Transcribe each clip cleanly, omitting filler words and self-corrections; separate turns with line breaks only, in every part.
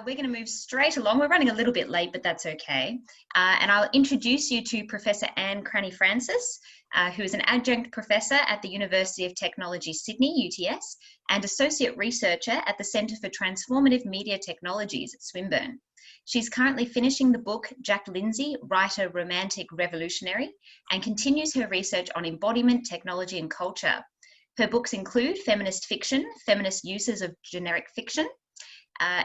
We're going to move straight along. We're running a little bit late, but that's okay. And I'll introduce you to Professor Anne Cranny-Francis, who is an adjunct professor at the University of Technology, Sydney, UTS, and associate researcher at the Centre for Transformative Media Technologies at Swinburne. She's currently finishing the book Jack Lindsay, Writer, Romantic, Revolutionary, and continues her research on embodiment, technology, and culture. Her books include feminist fiction, feminist uses of generic fiction,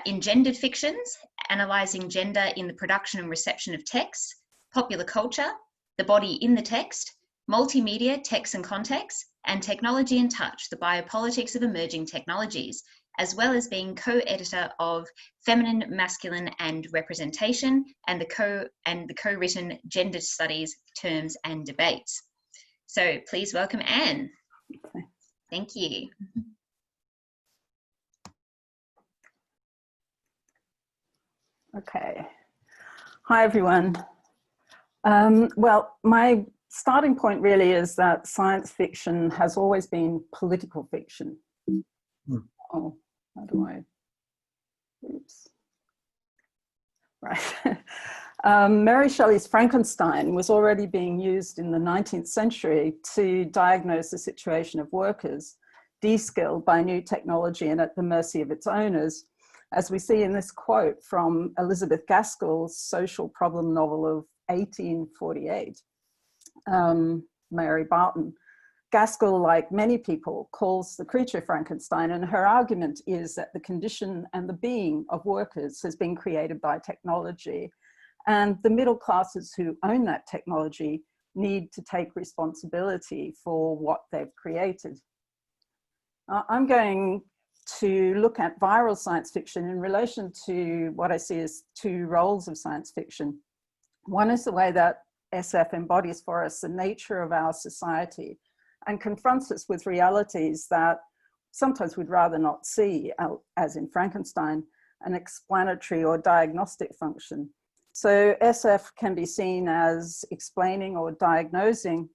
engendered fictions, analysing gender in the production and reception of texts, popular culture, the body in the text, multimedia, text and context, and technology and touch, the biopolitics of emerging technologies, as well as being co-editor of Feminine, Masculine and Representation and the co-written Gender Studies, Terms and Debates. So please welcome Anne. Thank you.
Okay. Hi, everyone. Well, my starting point really is that science fiction has always been political fiction. Oh, how do I? Oops. Right. Mary Shelley's Frankenstein was already being used in the 19th century to diagnose the situation of workers, de-skilled by new technology and at the mercy of its owners, as we see in this quote from Elizabeth Gaskell's social problem novel of 1848, Mary Barton. Gaskell, like many people, calls the creature Frankenstein, and her argument is that the condition and the being of workers has been created by technology, and the middle classes who own that technology need to take responsibility for what they've created. I'm going to look at viral science fiction in relation to what I see as two roles of science fiction. One is the way that SF embodies for us the nature of our society and confronts us with realities that sometimes we'd rather not see, as in Frankenstein, an explanatory or diagnostic function. So SF can be seen as explaining or diagnosing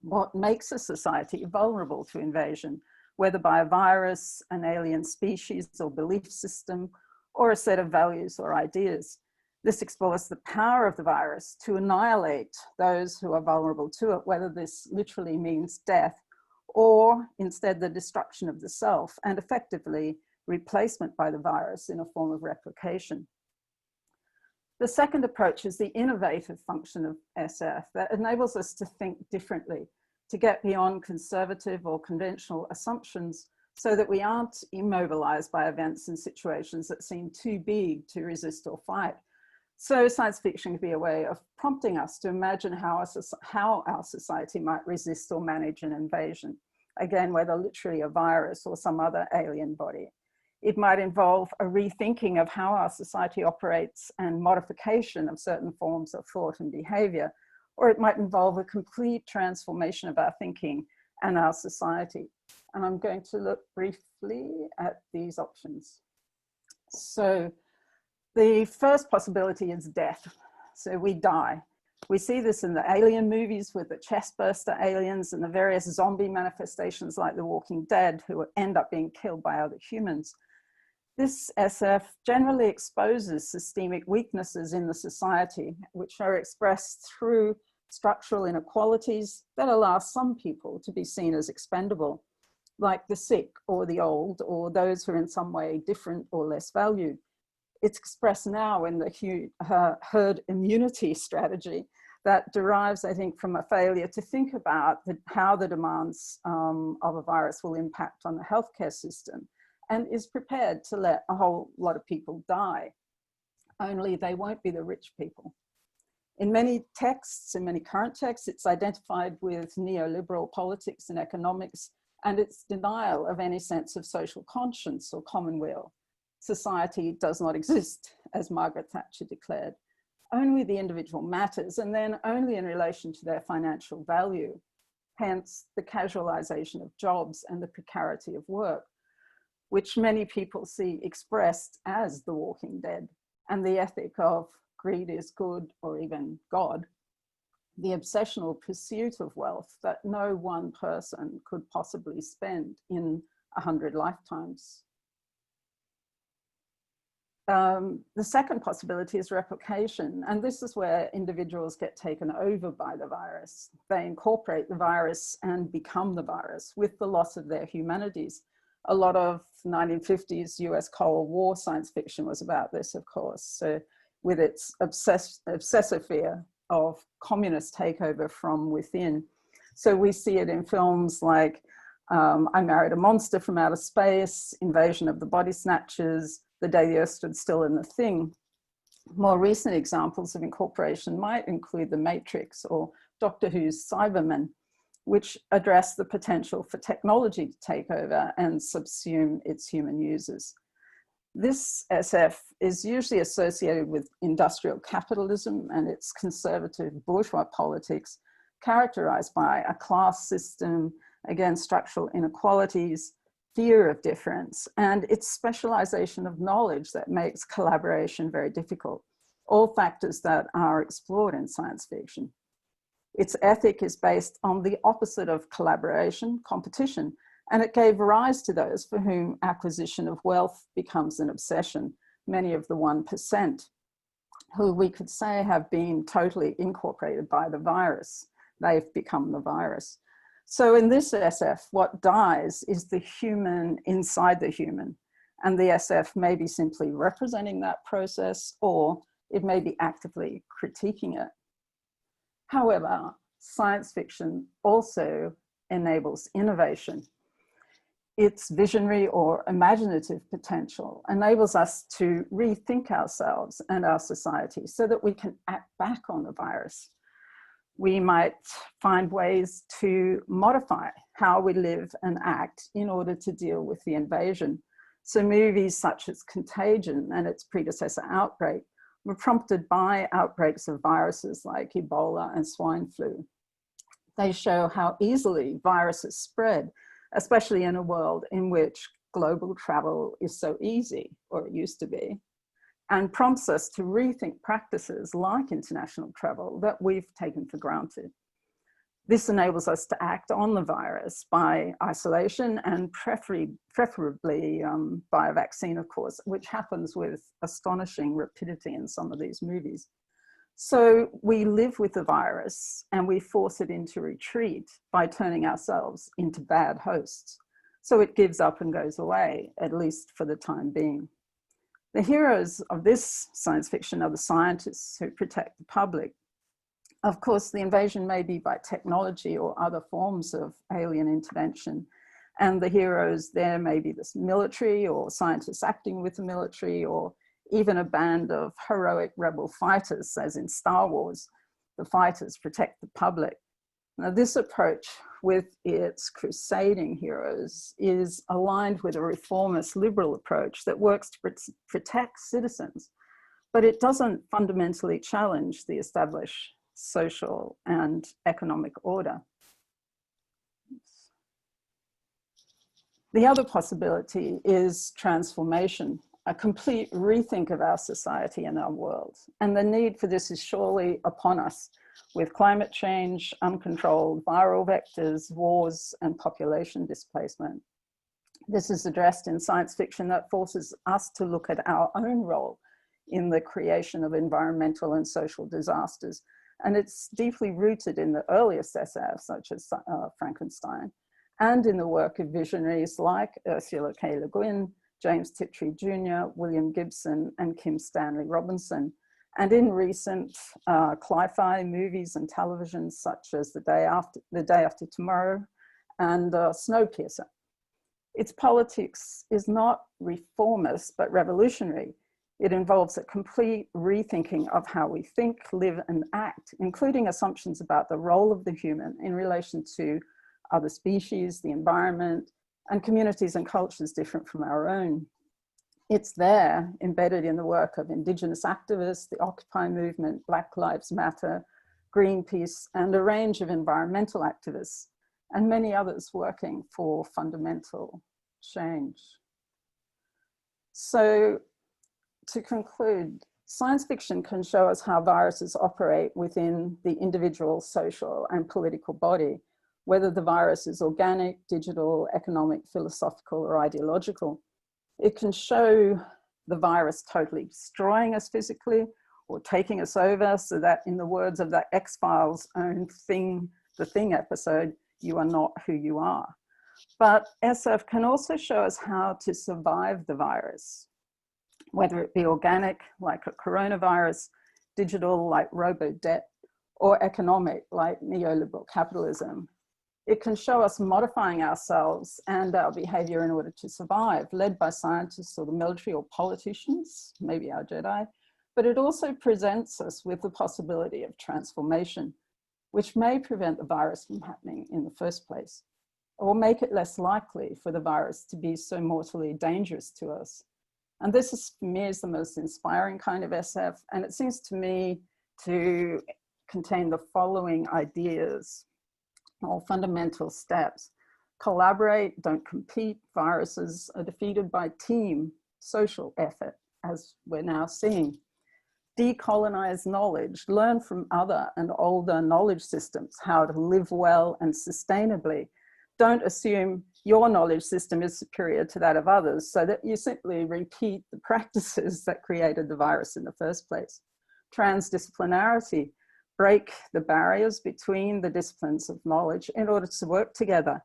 what makes a society vulnerable to invasion, whether by a virus, an alien species or belief system, or a set of values or ideas. This explores the power of the virus to annihilate those who are vulnerable to it, whether this literally means death or instead the destruction of the self and effectively replacement by the virus in a form of replication. The second approach is the innovative function of SF that enables us to think differently, to get beyond conservative or conventional assumptions so that we aren't immobilized by events and situations that seem too big to resist or fight. So science fiction can be a way of prompting us to imagine how our society might resist or manage an invasion. Again, whether literally a virus or some other alien body. It might involve a rethinking of how our society operates and modification of certain forms of thought and behavior, or it might involve a complete transformation of our thinking and our society. And I'm going to look briefly at these options. So the first possibility is death. So we die. We see this in the alien movies with the chest burster aliens and the various zombie manifestations like The Walking Dead who end up being killed by other humans. This SF generally exposes systemic weaknesses in the society, which are expressed through structural inequalities that allow some people to be seen as expendable, like the sick or the old, or those who are in some way different or less valued. It's expressed now in the herd immunity strategy that derives, I think, from a failure to think about how the demands of a virus will impact on the healthcare system, and is prepared to let a whole lot of people die, only they won't be the rich people. In many texts, in many current texts, it's identified with neoliberal politics and economics and its denial of any sense of social conscience or commonweal. Society does not exist, as Margaret Thatcher declared. Only the individual matters, and then only in relation to their financial value. Hence, the casualization of jobs and the precarity of work, which many people see expressed as The Walking Dead, and the ethic of greed is good, or even God, the obsessional pursuit of wealth that no one person could possibly spend in 100 lifetimes. The second possibility is replication, and this is where individuals get taken over by the virus. They incorporate the virus and become the virus with the loss of their humanities. A lot of 1950s US Cold War science fiction was about this, of course, so with its obsessive fear of communist takeover from within. So we see it in films like I Married a Monster from Outer Space, Invasion of the Body Snatchers, The Day the Earth Stood Still, and The Thing. More recent examples of incorporation might include The Matrix or Doctor Who's Cybermen, which address the potential for technology to take over and subsume its human users. This SF is usually associated with industrial capitalism and its conservative bourgeois politics, characterized by a class system, again, structural inequalities, fear of difference, and its specialization of knowledge that makes collaboration very difficult, all factors that are explored in science fiction. Its ethic is based on the opposite of collaboration, competition, and it gave rise to those for whom acquisition of wealth becomes an obsession, many of the 1%, who we could say have been totally incorporated by the virus. They've become the virus. So in this SF, what dies is the human inside the human, and the SF may be simply representing that process, or it may be actively critiquing it. However, science fiction also enables innovation. Its visionary or imaginative potential enables us to rethink ourselves and our society so that we can act back on the virus. We might find ways to modify how we live and act in order to deal with the invasion. So movies such as Contagion and its predecessor Outbreak were prompted by outbreaks of viruses like Ebola and swine flu. They show how easily viruses spread, especially in a world in which global travel is so easy, or it used to be, and prompts us to rethink practices like international travel that we've taken for granted. This enables us to act on the virus by isolation and preferably by a vaccine, of course, which happens with astonishing rapidity in some of these movies. So we live with the virus and we force it into retreat by turning ourselves into bad hosts. So it gives up and goes away, at least for the time being. The heroes of this science fiction are the scientists who protect the public. Of course, the invasion may be by technology or other forms of alien intervention. And the heroes there may be the military or scientists acting with the military, or even a band of heroic rebel fighters, as in Star Wars. The fighters protect the public. Now, this approach with its crusading heroes is aligned with a reformist liberal approach that works to protect citizens, but it doesn't fundamentally challenge the established social and economic order. The other possibility is transformation, a complete rethink of our society and our world. And the need for this is surely upon us, with climate change, uncontrolled viral vectors, wars, and population displacement. This is addressed in science fiction that forces us to look at our own role in the creation of environmental and social disasters. And it's deeply rooted in the earliest SF, such as Frankenstein, and in the work of visionaries like Ursula K. Le Guin, James Tiptree Jr., William Gibson, and Kim Stanley Robinson, and in recent cli-fi movies and television such as The Day After Tomorrow and Snowpiercer. Its politics is not reformist, but revolutionary. It involves a complete rethinking of how we think, live, and act, including assumptions about the role of the human in relation to other species, the environment, and communities and cultures different from our own. It's there, embedded in the work of Indigenous activists, the Occupy movement, Black Lives Matter, Greenpeace, and a range of environmental activists, and many others working for fundamental change. So, to conclude, science fiction can show us how viruses operate within the individual, social, and political body, whether the virus is organic, digital, economic, philosophical, or ideological. It can show the virus totally destroying us physically or taking us over, so that, in the words of that X-Files own The Thing episode, you are not who you are. But SF can also show us how to survive the virus, whether it be organic, like a coronavirus, digital, like robo-debt, or economic, like neoliberal capitalism. It can show us modifying ourselves and our behavior in order to survive, led by scientists or the military or politicians, maybe our Jedi. But it also presents us with the possibility of transformation, which may prevent the virus from happening in the first place, or make it less likely for the virus to be so mortally dangerous to us. And this is, for me, is the most inspiring kind of SF. And it seems to me to contain the following ideas, or fundamental steps. Collaborate, don't compete. Viruses are defeated by team, social effort, as we're now seeing. Decolonize knowledge, learn from other and older knowledge systems how to live well and sustainably. Don't assume your knowledge system is superior to that of others, so that you simply repeat the practices that created the virus in the first place. Transdisciplinarity, break the barriers between the disciplines of knowledge in order to work together,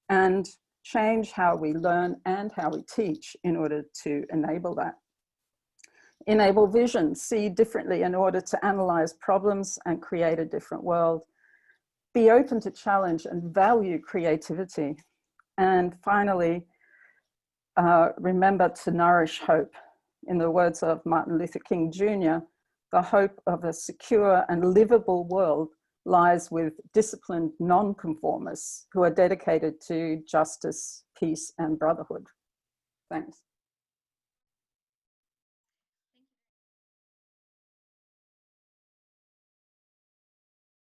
and change how we learn and how we teach in order to enable that. Enable vision, see differently in order to analyze problems and create a different world. Be open to challenge and value creativity. And finally, remember to nourish hope. In the words of Martin Luther King Jr., the hope of a secure and livable world lies with disciplined nonconformists who are dedicated to justice, peace, and brotherhood. Thanks.